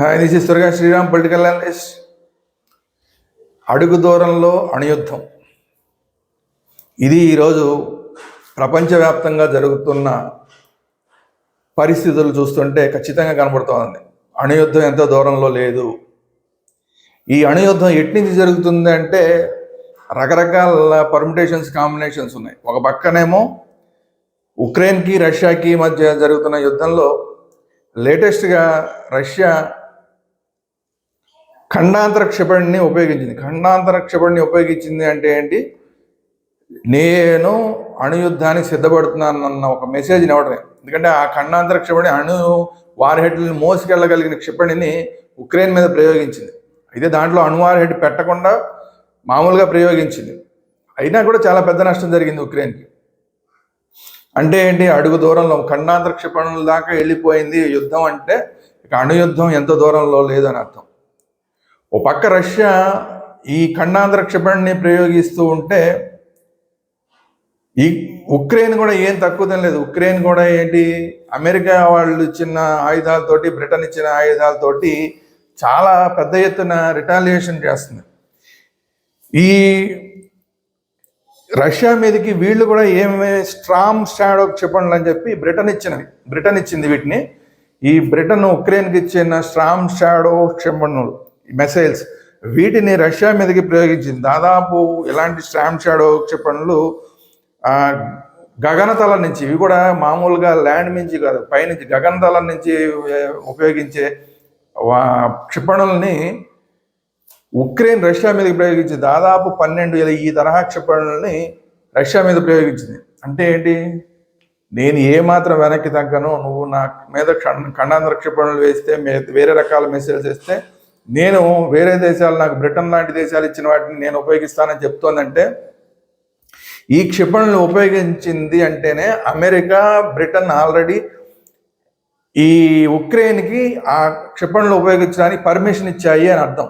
Hi, this is Durga Sriram, political analyst. అడుగు దూరంలో అణుయుద్ధం, ఇది ఈరోజు ప్రపంచవ్యాప్తంగా జరుగుతున్న పరిస్థితులు చూస్తుంటే ఖచ్చితంగా కనబడుతోంది. అణుయుద్ధం ఎంతో దూరంలో లేదు. ఈ అణుయుద్ధం ఎట్నుంచి జరుగుతుంది అంటే రకరకాల పర్మిటేషన్స్, కాంబినేషన్స్ ఉన్నాయి. ఒక పక్కనేమో ఉక్రెయిన్కి రష్యాకి మధ్య జరుగుతున్న యుద్ధంలో లేటెస్ట్గా రష్యా ఖండాంతర క్షిపణిని ఉపయోగించింది. ఖండాంతర క్షిపణిని ఉపయోగించింది అంటే ఏంటి? నేను అణుయుద్ధానికి సిద్ధపడుతున్నానన్న ఒక మెసేజ్ని ఇవ్వడమే. ఎందుకంటే ఆ ఖండాంతర క్షిపణి వార్ హెడ్లను మోసుకెళ్ళగలిగిన క్షిపణిని ఉక్రెయిన్ మీద ప్రయోగించింది. అయితే దాంట్లో వార్ హెడ్ పెట్టకుండా మామూలుగా ప్రయోగించింది. అయినా కూడా చాలా పెద్ద నష్టం జరిగింది ఉక్రెయిన్కి. అంటే ఏంటి? అడుగు దూరంలో ఖండాంతర క్షిపణుల దాకా వెళ్ళిపోయింది యుద్ధం. అంటే ఇక అణుయుద్ధం ఎంతో దూరంలో లేదని అర్థం. ఓ పక్క రష్యా ఈ ఖండాంతర క్షిపణిని ప్రయోగిస్తూ ఉంటే ఈ ఉక్రెయిన్ కూడా ఏం తక్కువ లేదు. ఉక్రెయిన్ కూడా ఏంటి, అమెరికా వాళ్ళు ఇచ్చిన ఆయుధాలతోటి, బ్రిటన్ ఇచ్చిన ఆయుధాలతోటి చాలా పెద్ద ఎత్తున రిటాలియేషన్ చేస్తుంది. ఈ రష్యా మీదకి వీళ్ళు కూడా ఏమేమి స్ట్రామ్ షాడో క్షిపణులు అని చెప్పి బ్రిటన్ ఇచ్చింది వీటిని. ఈ బ్రిటన్ ఉక్రెయిన్కి ఇచ్చిన స్ట్రామ్ షాడో క్షిపణులు, మిసైల్స్, వీటిని రష్యా మీదకి ప్రయోగించింది. దాదాపు ఇలాంటి స్ట్రామ్ షాడో క్షిపణులు గగనతలం నుంచి, ఇవి కూడా మామూలుగా ల్యాండ్ నుంచి కాదు, పైనుంచి గగనతలం నుంచి ఉపయోగించే క్షిపణుల్ని ఉక్రెయిన్ రష్యా మీదకి ప్రయోగించింది. దాదాపు 12 ఈ తరహా క్షిపణుల్ని రష్యా మీద ప్రయోగించింది. అంటే ఏంటి? నేను ఏమాత్రం వెనక్కి తగ్గను, నువ్వు నా మీద ఖండాంతర క్షిపణులు వేస్తే, వేరే రకాల మిసైల్స్ వేస్తే నేను వేరే దేశాలు, నాకు బ్రిటన్ లాంటి దేశాలు ఇచ్చిన వాటిని నేను ఉపయోగిస్తానని చెప్తోందంటే, ఈ క్షిపణులు ఉపయోగించింది అంటేనే అమెరికా, బ్రిటన్ ఆల్రెడీ ఈ ఉక్రెయిన్కి ఆ క్షిపణులు ఉపయోగించడానికి పర్మిషన్ ఇచ్చాయి అని అర్థం.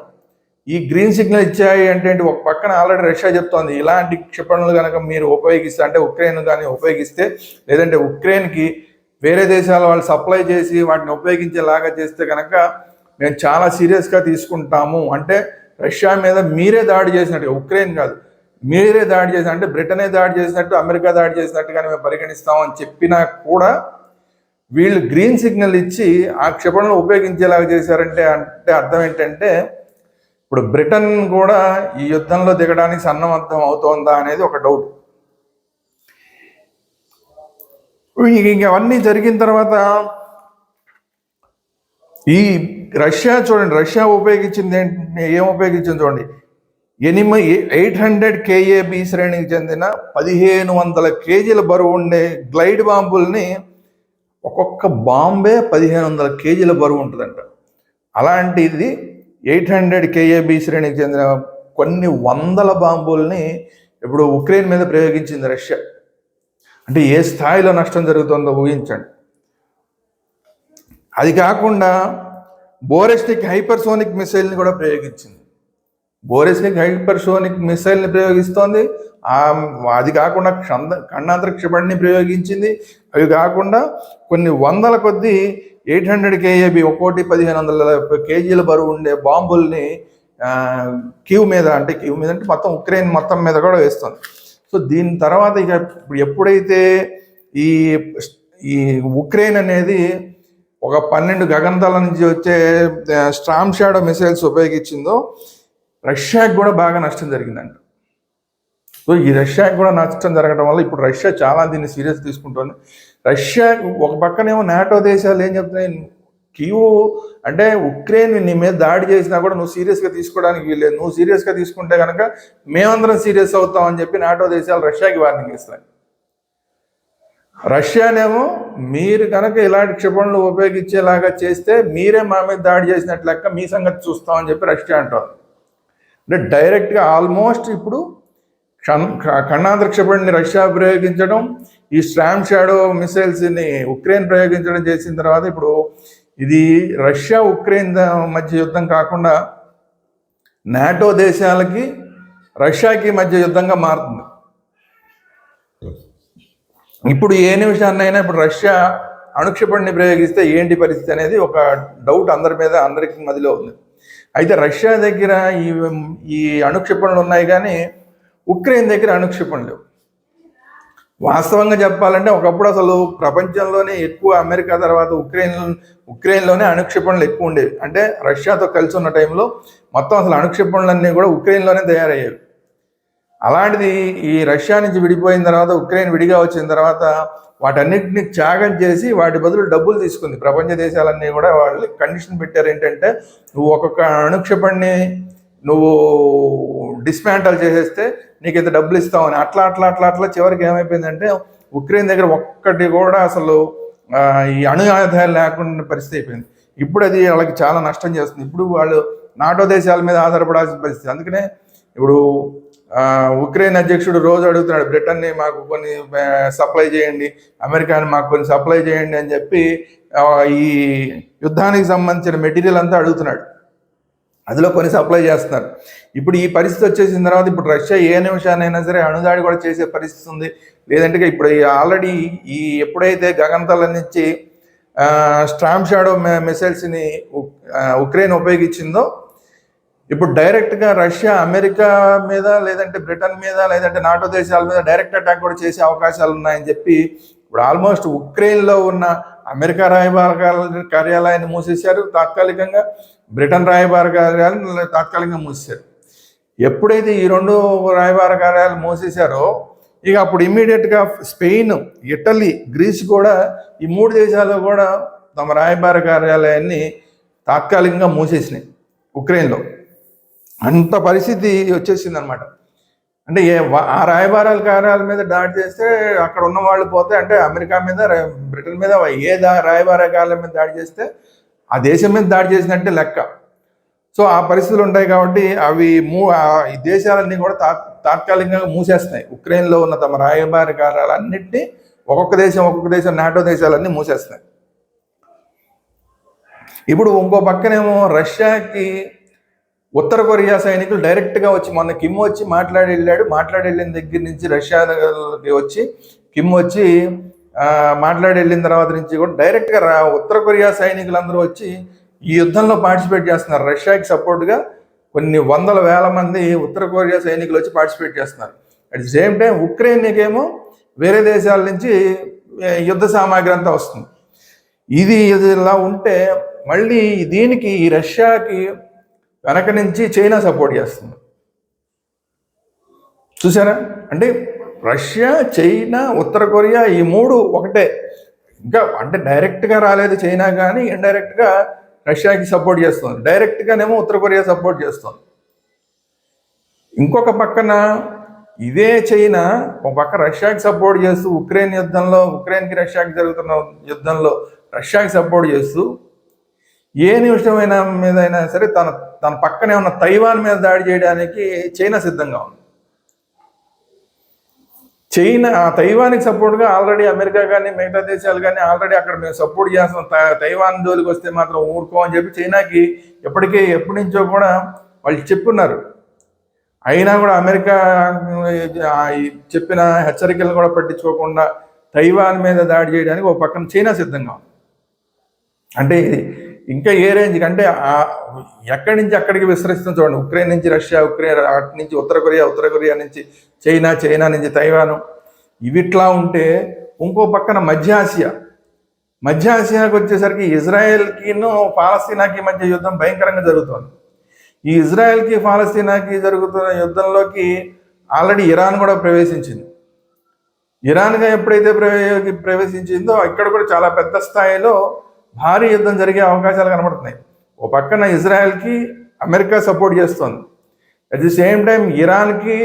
ఈ గ్రీన్ సిగ్నల్ ఇచ్చాయి అంటే ఒక పక్కన ఆల్రెడీ రష్యా చెప్తోంది, ఇలాంటి క్షిపణులు కనుక మీరు ఉపయోగిస్తే, అంటే ఉక్రెయిన్ కానీ ఉపయోగిస్తే, లేదంటే ఉక్రెయిన్కి వేరే దేశాల వాళ్ళు సప్లై చేసి వాటిని ఉపయోగించేలాగా చేస్తే కనుక మేము చాలా సీరియస్గా తీసుకుంటాము. అంటే రష్యా మీద మీరే దాడి చేసినట్టు, ఉక్రెయిన్ కాదు, మీరే దాడి చేసిన, అంటే బ్రిటనే దాడి చేసినట్టు, అమెరికా దాడి చేసినట్టుగానే మేము పరిగణిస్తామని చెప్పినా కూడా వీళ్ళు గ్రీన్ సిగ్నల్ ఇచ్చి ఆ క్షిపణులు ఉపయోగించేలాగా చేశారంటే అర్థం ఏంటంటే, ఇప్పుడు బ్రిటన్ కూడా ఈ యుద్ధంలో దిగడానికి సన్నద్ధం అవుతోందా అనేది ఒక డౌట్. అవన్నీ జరిగిన తర్వాత ఈ రష్యా చూడండి, రష్యా ఉపయోగించింది ఏం ఉపయోగించింది చూడండి. 800 KAB శ్రేణికి చెందిన 1500 kgల బరువు ఉండే గ్లైడ్ బాంబుల్ని, ఒక్కొక్క బాంబే 1500 kgల బరువు ఉంటుందంట. అలాంటిది 800 KAB శ్రేణికి చెందిన కొన్ని వందల బాంబుల్ని ఇప్పుడు ఉక్రెయిన్ మీద ప్రయోగించింది రష్యా. అంటే ఏ స్థాయిలో నష్టం జరుగుతుందో ఊహించండి. అది కాకుండా బోరెస్టిక్ హైపర్సోనిక్ మిసైల్ని కూడా ప్రయోగించింది. బోరెస్టిక్ హైపర్సోనిక్ మిసైల్ని ప్రయోగిస్తోంది. అది కాకుండా ఖండాంతర క్షిపణిని ప్రయోగించింది. అవి కాకుండా కొన్ని వందల కొద్ది 800 KAB, ఒక్కోటి 1500 kgల బరువు ఉండే బాంబుల్ని కీవ్ మీద అంటే మొత్తం ఉక్రెయిన్ మొత్తం మీద కూడా వేస్తుంది. సో దీని తర్వాత ఇక ఎప్పుడైతే ఈ ఉక్రెయిన్ అనేది ఒక 12 గగనతలం నుంచి వచ్చే స్ట్రామ్ షాడో మిసైల్స్ ఉపయోగించిందో, రష్యాకి కూడా బాగా నష్టం జరిగిందంట. సో ఈ రష్యాకి కూడా నష్టం జరగడం వల్ల ఇప్పుడు రష్యా చాలా దీన్ని సీరియస్ తీసుకుంటుంది. రష్యా ఒక పక్కనేమో నాటో దేశాలు ఏం చెప్తున్నాయి, కీవ్ అంటే ఉక్రెయిన్ నీ మీద దాడి చేసినా కూడా నువ్వు సీరియస్గా తీసుకోవడానికి వీల్లేదు, నువ్వు సీరియస్గా తీసుకుంటే కనుక మేమందరం సీరియస్ అవుతామని చెప్పి నాటో దేశాలు రష్యాకి వార్నింగ్ ఇస్తాయి. రష్యానేమో మీరు కనుక ఇలాంటి క్షిపణులు ఉపయోగించేలాగా చేస్తే మీరే మా మీద దాడి చేసినట్లు లెక్క, మీ సంగతి చూస్తామని చెప్పి రష్యా అంటారు. అంటే డైరెక్ట్గా ఆల్మోస్ట్ ఇప్పుడు ఖండాంతర క్షిపణిని రష్యా ప్రయోగించడం, ఈ స్ట్రామ్ షాడో మిసైల్స్ని ఉక్రెయిన్ ప్రయోగించడం చేసిన తర్వాత ఇప్పుడు ఇది రష్యా ఉక్రెయిన్ మధ్య యుద్ధం కాకుండా నాటో దేశాలకి రష్యాకి మధ్య యుద్ధంగా మారుతుంది. ఇప్పుడు ఏ నిమిషాన్నైనా ఇప్పుడు రష్యా అణుక్షిపణిని ప్రయోగిస్తే ఏంటి పరిస్థితి అనేది ఒక డౌట్ అందరికి మదిలో ఉంది. అయితే రష్యా దగ్గర ఈ అణుక్షిపణులు ఉన్నాయి, కానీ ఉక్రెయిన్ దగ్గర అణుక్షిపణులు. వాస్తవంగా చెప్పాలంటే ఒకప్పుడు అసలు ప్రపంచంలోనే ఎక్కువ అమెరికా తర్వాత ఉక్రెయిన్లోనే అణుక్షిపణులు ఎక్కువ ఉండేవి. అంటే రష్యాతో కలిసి ఉన్న టైంలో మొత్తం అసలు అణుక్షిపణులన్నీ కూడా ఉక్రెయిన్లోనే తయారయ్యేవి. అలాంటిది ఈ రష్యా నుంచి విడిపోయిన తర్వాత, ఉక్రెయిన్ విడిగా వచ్చిన తర్వాత వాటన్నిటిని త్యాగం చేసి వాటి బదులు డబ్బులు తీసుకుంది. ప్రపంచ దేశాలన్నీ కూడా వాళ్ళు కండిషన్ పెట్టారు ఏంటంటే, నువ్వు ఒక్కొక్క అణుక్షిపణిని నువ్వు డిస్మాంటల్ చేసేస్తే నీకు ఇంత డబ్బులు ఇస్తామని. అట్లా చివరికి ఏమైపోయిందంటే ఉక్రెయిన్ దగ్గర ఒక్కటి కూడా అసలు ఈ అణు ఆయుధాలు లేకుండా పరిస్థితి అయిపోయింది. ఇప్పుడు అది వాళ్ళకి చాలా నష్టం చేస్తుంది. ఇప్పుడు వాళ్ళు నాటో దేశాల మీద ఆధారపడాల్సిన పరిస్థితి. అందుకనే ఇప్పుడు ఉక్రెయిన్ అధ్యక్షుడు రోజు అడుగుతున్నాడు, బ్రిటన్ని మాకు కొన్ని సప్లై చేయండి, అమెరికాని మాకు కొన్ని సప్లై చేయండి అని చెప్పి ఈ యుద్ధానికి సంబంధించిన మెటీరియల్ అంతా అడుగుతున్నాడు. అందులో కొన్ని సప్లై చేస్తున్నారు. ఇప్పుడు ఈ పరిస్థితి వచ్చేసిన తర్వాత ఇప్పుడు రష్యా ఏ నిమిషానైనా సరే అణుదాడి కూడా చేసే పరిస్థితి ఉంది. లేదంటే ఇప్పుడు ఆల్రెడీ ఎప్పుడైతే గగనతలం నుంచి స్టార్మ్ షాడో మిసైల్స్ని ఉక్రెయిన్ ఉపయోగించిందో, ఇప్పుడు డైరెక్ట్గా రష్యా అమెరికా మీద, లేదంటే బ్రిటన్ మీద, లేదంటే నాటో దేశాల మీద డైరెక్ట్ అటాక్ కూడా చేసే అవకాశాలు ఉన్నాయని చెప్పి ఇప్పుడు ఆల్మోస్ట్ ఉక్రెయిన్లో ఉన్న అమెరికా రాయబార కార్యాలయాన్ని మూసేశారు తాత్కాలికంగా, బ్రిటన్ రాయబార కార్యాలయాన్ని తాత్కాలికంగా మూసేశారు. ఎప్పుడైతే ఈ 2 రాయబార కార్యాలయాలు మూసేశారో ఇక అప్పుడు ఇమ్మీడియట్గా స్పెయిన్, ఇటలీ, గ్రీస్ కూడా ఈ 3 దేశాలు కూడా తమ రాయబార కార్యాలయాన్ని తాత్కాలికంగా మూసేసినాయి ఉక్రెయిన్లో. అంత పరిస్థితి వచ్చేసింది అనమాట. అంటే ఆ రాయబారాల కార్యాలయాల మీద దాడి చేస్తే అక్కడ ఉన్న వాళ్ళు పోతే, అంటే అమెరికా మీద, బ్రిటన్ మీద రాయబార కార్యాలయం మీద దాడి చేస్తే ఆ దేశం మీద దాడి చేసినట్టే లెక్క. సో ఆ పరిస్థితులు ఉంటాయి కాబట్టి అవి ఈ దేశాలన్నీ కూడా తాత్కాలికంగా మూసేస్తున్నాయి. ఉక్రెయిన్లో ఉన్న తమ రాయబార కార్యాలన్నింటినీ ఒక్కొక్క దేశం నాటో దేశాలన్నీ మూసేస్తున్నాయి. ఇప్పుడు ఇంకో పక్కనేమో రష్యాకి ఉత్తర కొరియా సైనికులు డైరెక్ట్గా వచ్చి, మొన్న కిమ్ వచ్చి మాట్లాడి వెళ్ళిన దగ్గర నుంచి రష్యాకి వచ్చి కిమ్ వచ్చి మాట్లాడి వెళ్ళిన తర్వాత నుంచి కూడా డైరెక్ట్గా ఉత్తర కొరియా సైనికులందరూ వచ్చి ఈ యుద్ధంలో పార్టిసిపేట్ చేస్తున్నారు. రష్యాకి సపోర్ట్గా కొన్ని వందల వేల మంది ఉత్తర కొరియా సైనికులు వచ్చి పార్టిసిపేట్ చేస్తున్నారు. అట్ ది సేమ్ టైం ఉక్రెయిన్కేమో వేరే దేశాల నుంచి యుద్ధ సామాగ్రి అంతా వస్తుంది. ఇది ఇలా ఉంటే మళ్ళీ దీనికి ఈ రష్యాకి వెనక నుంచి చైనా సపోర్ట్ చేస్తుంది. చూసారా? అంటే రష్యా, చైనా, ఉత్తర కొరియా ఈ 3 ఒకటే. ఇంకా అంటే డైరెక్ట్గా రాలేదు చైనా, కానీ ఇండైరెక్ట్గా రష్యాకి సపోర్ట్ చేస్తుంది. డైరెక్ట్గానేమో ఉత్తర కొరియా సపోర్ట్ చేస్తుంది. ఇంకొక పక్కన ఇదే చైనా ఒక పక్క రష్యాకి సపోర్ట్ చేస్తూ ఉక్రెయిన్కి రష్యాకి జరుగుతున్న యుద్ధంలో రష్యాకి సపోర్ట్ చేస్తూ ఏ నిమిషమైన మీద అయినా సరే తన పక్కనే ఉన్న తైవాన్ మీద దాడి చేయడానికి చైనా సిద్ధంగా ఉంది. చైనా తైవాన్కి సపోర్ట్గా ఆల్రెడీ అమెరికా కానీ మిగతా దేశాలు కానీ ఆల్రెడీ అక్కడ మేము సపోర్ట్ చేస్తాం, తైవాన్ జోలికి వస్తే మాత్రం ఊరుకోమని చెప్పి చైనాకి ఎప్పటి నుంచో కూడా వాళ్ళు చెప్పున్నారు. అయినా కూడా అమెరికా చెప్పిన హెచ్చరికలను కూడా పట్టించుకోకుండా తైవాన్ మీద దాడి చేయడానికి ఒక పక్కన చైనా సిద్ధంగా ఉంది. అంటే ఇది ఇంకా ఏ రేంజ్కి అంటే ఎక్కడి నుంచి అక్కడికి విస్తరిస్తుంది చూడండి. ఉక్రెయిన్ నుంచి రష్యా, అటు నుంచి ఉత్తర కొరియా నుంచి చైనా నుంచి తైవాను. ఇవిట్లా ఉంటే ఇంకో పక్కన మధ్య ఆసియాకి వచ్చేసరికి ఇజ్రాయెల్కిను పాలస్తీనాకి మధ్య యుద్ధం భయంకరంగా జరుగుతుంది. ఈ ఇజ్రాయెల్కి పాలస్తీనాకి జరుగుతున్న యుద్ధంలోకి ఆల్రెడీ ఇరాన్ కూడా ప్రవేశించింది. ఇరాన్గా ఎప్పుడైతే ప్రవేశించిందో ఇక్కడ కూడా చాలా పెద్ద స్థాయిలో భారీ యుద్ధం జరిగే అవకాశాలు కనబడుతున్నాయి. ఓ పక్కన ఇజ్రాయెల్కి అమెరికా సపోర్ట్ చేస్తుంది, అట్ ది సేమ్ టైం ఇరాన్కి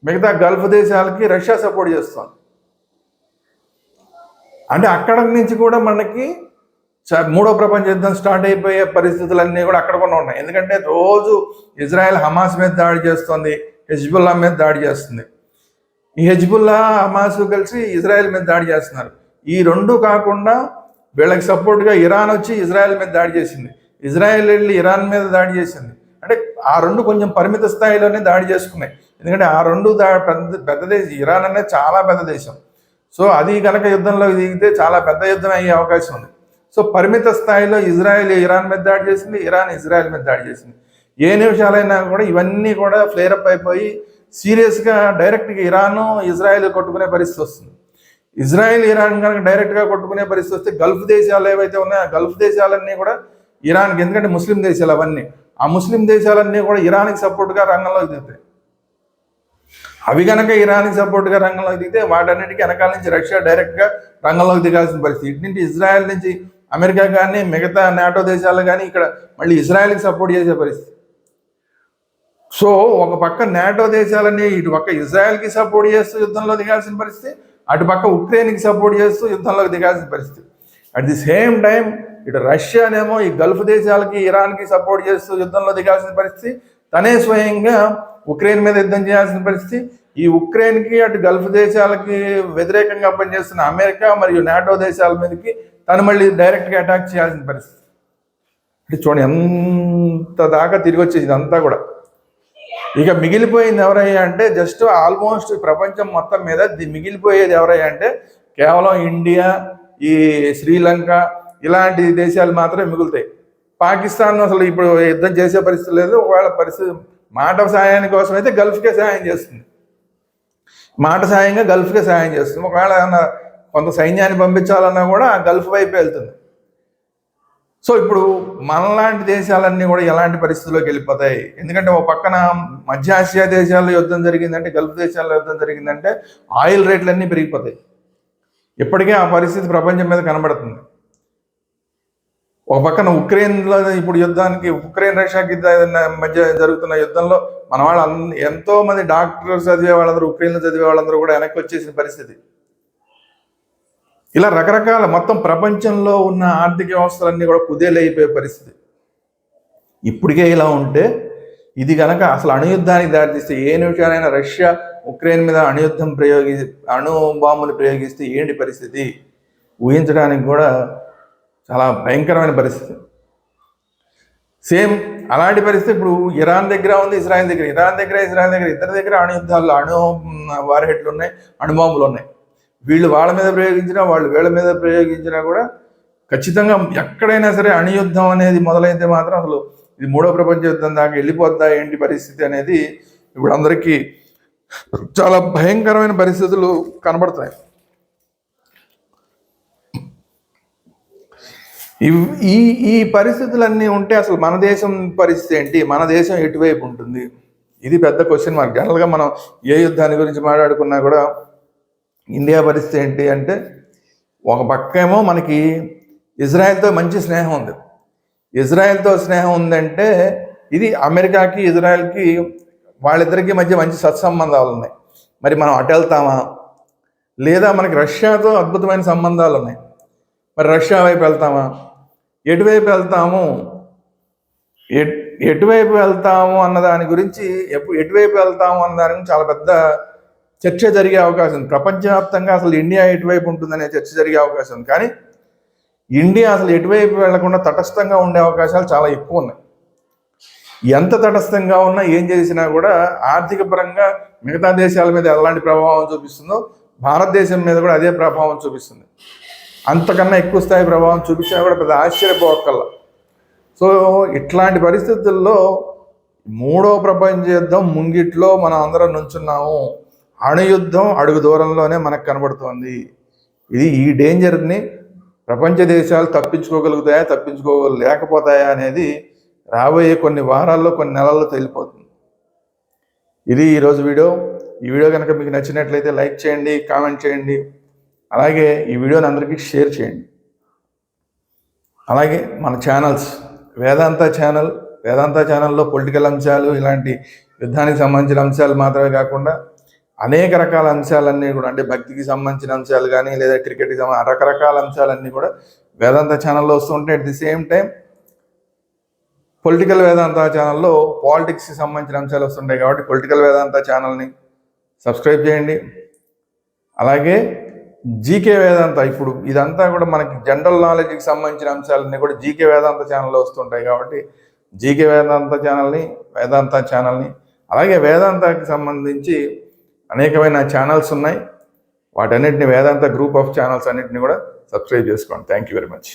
మిగతా గల్ఫ్ దేశాలకి రష్యా సపోర్ట్ చేస్తుంది. అంటే అక్కడ నుంచి కూడా మనకి 3వ ప్రపంచ యుద్ధం స్టార్ట్ అయిపోయే పరిస్థితులన్నీ కూడా అక్కడ కూడా ఉన్నాయి. ఎందుకంటే రోజు ఇజ్రాయెల్ హమాస్ మీద దాడి చేస్తుంది, హెజ్బుల్లా మీద దాడి చేస్తుంది. ఈ హెజ్బుల్లా, హమాస్ కలిసి ఇజ్రాయెల్ మీద దాడి చేస్తున్నారు. ఈ 2 కాకుండా వీళ్ళకి సపోర్ట్గా ఇరాన్ వచ్చి ఇజ్రాయెల్ మీద దాడి చేసింది, ఇజ్రాయెల్ వెళ్ళి ఇరాన్ మీద దాడి చేసింది. అంటే ఆ 2 కొంచెం పరిమిత స్థాయిలోనే దాడి చేసుకున్నాయి. ఎందుకంటే ఆ 2 పెద్ద దేశం. ఇరాన్ అనేది చాలా పెద్ద దేశం. సో అది కనుక యుద్ధంలో దిగితే చాలా పెద్ద యుద్ధం అయ్యే అవకాశం ఉంది. సో పరిమిత స్థాయిలో ఇజ్రాయెల్ ఇరాన్ మీద దాడి చేసింది, ఇరాన్ ఇజ్రాయెల్ మీద దాడి చేసింది. ఏ నిమిషాలైనా కూడా ఇవన్నీ కూడా ఫ్లేరప్ అయిపోయి సీరియస్గా డైరెక్ట్గా ఇరాను ఇజ్రాయెల్ కొట్టుకునే పరిస్థితి వస్తుంది. ఇజ్రాయెల్ ఇరాన్ కనుక డైరెక్ట్గా కొట్టుకునే పరిస్థితి వస్తే గల్ఫ్ దేశాలు ఏవైతే ఉన్నాయో ఆ గల్ఫ్ దేశాలన్నీ కూడా ఇరాన్కి, ఎందుకంటే ముస్లిం దేశాలు అవన్నీ, ఆ ముస్లిం దేశాలన్నీ కూడా ఇరాన్కి సపోర్ట్గా రంగంలోకి దిగుతాయి. అవి కనుక ఇరాన్కి సపోర్ట్గా రంగంలోకి దిగితే వాటన్నిటికీ వెనకాల నుంచి రష్యా డైరెక్ట్గా రంగంలోకి దిగాల్సిన పరిస్థితి. ఇటు నుంచి ఇజ్రాయెల్ నుంచి అమెరికా కానీ మిగతా నాటో దేశాలు కానీ ఇక్కడ మళ్ళీ ఇజ్రాయెల్కి సపోర్ట్ చేసే పరిస్థితి. సో ఒక పక్క నాటో దేశాలన్నీ ఇటు పక్క ఇజ్రాయెల్కి సపోర్ట్ చేస్తూ యుద్ధంలో దిగాల్సిన పరిస్థితి, అటు పక్క ఉక్రెయిన్కి సపోర్ట్ చేస్తూ యుద్ధంలోకి దిగాల్సిన పరిస్థితి. అట్ ది సేమ్ టైం ఇటు రష్యానేమో ఈ గల్ఫ్ దేశాలకి ఇరాన్కి సపోర్ట్ చేస్తూ యుద్ధంలో దిగాల్సిన పరిస్థితి, తనే స్వయంగా ఉక్రెయిన్ మీద యుద్ధం చేయాల్సిన పరిస్థితి. ఈ ఉక్రెయిన్కి అటు గల్ఫ్ దేశాలకి వ్యతిరేకంగా పనిచేస్తున్న అమెరికా మరియు నాటో దేశాల మీదకి తను మళ్ళీ డైరెక్ట్గా అటాక్ చేయాల్సిన పరిస్థితి. అంటే చూడండి ఎంత దాకా తిరిగి వచ్చేది ఇదంతా కూడా. ఇక మిగిలిపోయింది ఎవరయ్యా అంటే జస్ట్ ఆల్మోస్ట్ ప్రపంచం మొత్తం మీద మిగిలిపోయేది ఎవరయ్యా అంటే కేవలం ఇండియా, ఈ శ్రీలంక ఇలాంటి దేశాలు మాత్రమే మిగులుతాయి. పాకిస్తాన్ అసలు ఇప్పుడు యుద్ధం చేసే పరిస్థితి లేదు. ఒకవేళ పరిస్థితి మాట సాయాని కోసం అయితే గల్ఫ్కే సాయం చేస్తుంది, మాట సాయంగా గల్ఫ్కే సాయం చేస్తుంది. ఒకవేళ ఏమన్నా కొంత సైన్యాన్ని పంపించాలన్నా కూడా గల్ఫ్ వైపు వెళ్తుంది. సో ఇప్పుడు మనలాంటి దేశాలన్నీ కూడా ఎలాంటి పరిస్థితుల్లోకి వెళ్ళిపోతాయి? ఎందుకంటే ఒక పక్కన మధ్య ఆసియా దేశాల్లో యుద్ధం జరిగిందంటే, గల్ఫ్ దేశాల్లో యుద్ధం జరిగిందంటే ఆయిల్ రేట్లన్నీ పెరిగిపోతాయి. ఇప్పటికే ఆ పరిస్థితి ప్రపంచం మీద కనబడుతుంది. ఒక పక్కన ఉక్రెయిన్లో ఇప్పుడు యుద్ధానికి, ఉక్రెయిన్ రష్యాకి మధ్య జరుగుతున్న యుద్ధంలో మన వాళ్ళు ఎంతో మంది డాక్టర్స్ చదివే వాళ్ళందరూ, ఉక్రెయిన్లో చదివే వాళ్ళందరూ కూడా వెనక్కి వచ్చేసిన పరిస్థితి. ఇలా రకరకాల మొత్తం ప్రపంచంలో ఉన్న ఆర్థిక వ్యవస్థలన్నీ కూడా కుదేలైపోయే పరిస్థితి. ఇప్పటికే ఇలా ఉంటే ఇది కనుక అసలు అణుయుద్ధానికి దారితీస్తే, ఏ నిమిషాలైనా రష్యా ఉక్రెయిన్ మీద అణు బాంబులు ప్రయోగిస్తే ఏంటి పరిస్థితి ఊహించడానికి కూడా చాలా భయంకరమైన పరిస్థితి. సేమ్ అలాంటి పరిస్థితి ఇప్పుడు ఇరాన్ దగ్గర ఉంది, ఇజ్రాయెల్ దగ్గర. ఇరాన్ దగ్గర ఇజ్రాయెల్ దగ్గర ఇద్దరి దగ్గర అణుయుద్ధాల్లో అణు వార్ హెడ్లు ఉన్నాయి, అణుబాంబులు ఉన్నాయి. వీళ్ళు వాళ్ళ మీద ప్రయోగించినా వాళ్ళు వీళ్ళ మీద ప్రయోగించినా కూడా ఖచ్చితంగా ఎక్కడైనా సరే అణుయుద్ధం అనేది మొదలైతే మాత్రం అసలు ఇది మూడో ప్రపంచ యుద్ధం దాకా వెళ్ళిపోద్దా ఏంటి పరిస్థితి అనేది ఇప్పుడు అందరికీ చాలా భయంకరమైన పరిస్థితులు కనబడుతున్నాయి. ఈ పరిస్థితులన్నీ ఉంటే అసలు మన దేశం పరిస్థితి ఏంటి, మన దేశం ఎటువైపు ఉంటుంది? ఇది పెద్ద క్వశ్చన్ మార్క్. జనరల్గా మనం ఏ యుద్ధాన్ని గురించి మాట్లాడుకున్నా కూడా ఇండియా పరిస్థితి ఏంటి అంటే, ఒక పక్కేమో మనకి ఇజ్రాయెల్తో మంచి స్నేహం ఉంది. ఇజ్రాయెల్తో స్నేహం ఉందంటే ఇది అమెరికాకి ఇజ్రాయెల్కి వాళ్ళిద్దరికీ మధ్య మంచి సత్సంబంధాలు ఉన్నాయి. మరి మనం అటు వెళ్తామా? లేదా మనకి రష్యాతో అద్భుతమైన సంబంధాలు ఉన్నాయి, మరి రష్యా వైపు వెళ్తామా? ఎటువైపు వెళ్తాము అన్న దాని గురించి, ఎటువైపు వెళ్తాము అన్న దాని గురించి చాలా పెద్ద చర్చ జరిగే అవకాశం ఉంది. ప్రపంచవ్యాప్తంగా అసలు ఇండియా ఎటువైపు ఉంటుందనే చర్చ జరిగే అవకాశం ఉంది. కానీ ఇండియా అసలు ఎటువైపు వెళ్లకుండా తటస్థంగా ఉండే అవకాశాలు చాలా ఎక్కువ ఉన్నాయి. ఎంత తటస్థంగా ఉన్నా ఏం చేసినా కూడా ఆర్థిక పరంగా మిగతా దేశాల మీద ఎలాంటి ప్రభావం చూపిస్తుందో భారతదేశం మీద కూడా అదే ప్రభావం చూపిస్తుంది. అంతకన్నా ఎక్కువ స్థాయి ప్రభావం చూపించినా కూడా పెద్ద ఆశ్చర్యపోవక్కల్లా. సో ఇట్లాంటి పరిస్థితుల్లో మూడో ప్రపంచ యుద్ధం ముంగిట్లో మనం అందరం నుంచున్నాము. అణుయుద్ధం అడుగు దూరంలోనే మనకు కనబడుతోంది. ఈ డేంజర్ని ప్రపంచ దేశాలు తప్పించుకోలేకపోతాయా అనేది రాబోయే కొన్ని వారాల్లో, కొన్ని నెలల్లో తెలిపోతుంది. ఇది ఈరోజు వీడియో. ఈ వీడియో కనుక మీకు నచ్చినట్లయితే లైక్ చేయండి, కామెంట్ చేయండి, అలాగే ఈ వీడియోని అందరికీ షేర్ చేయండి. అలాగే మన ఛానల్స్ వేదాంత ఛానల్లో పొలిటికల్ అంశాలు, ఇలాంటి యుద్ధానికి సంబంధించిన అంశాలు మాత్రమే కాకుండా అనేక రకాల అంశాలన్నీ కూడా, అంటే భక్తికి సంబంధించిన అంశాలు కానీ లేదా క్రికెట్కి సంబంధించిన రకరకాల అంశాలన్నీ కూడా వేదాంత ఛానల్లో వస్తుంటాయి. At the same time political Vedanta ఛానల్లో పాలిటిక్స్కి సంబంధించిన అంశాలు వస్తుంటాయి. కాబట్టి పొలిటికల్ వేదాంత ఛానల్ని సబ్స్క్రైబ్ చేయండి. అలాగే జీకే వేదాంత, ఇప్పుడు ఇదంతా కూడా మనకి జనరల్ నాలెడ్జ్కి సంబంధించిన అంశాలన్నీ కూడా జీకే వేదాంత ఛానల్లో వస్తుంటాయి. కాబట్టి జీకే వేదాంత ఛానల్ని అలాగే వేదాంతకి సంబంధించి అనేకమైన ఛానల్స్ ఉన్నాయి. వాటన్నిటిని వేదాంత గ్రూప్ ఆఫ్ ఛానల్స్ అన్నింటినీ కూడా సబ్స్క్రైబ్ చేసుకోండి. Thank you very much.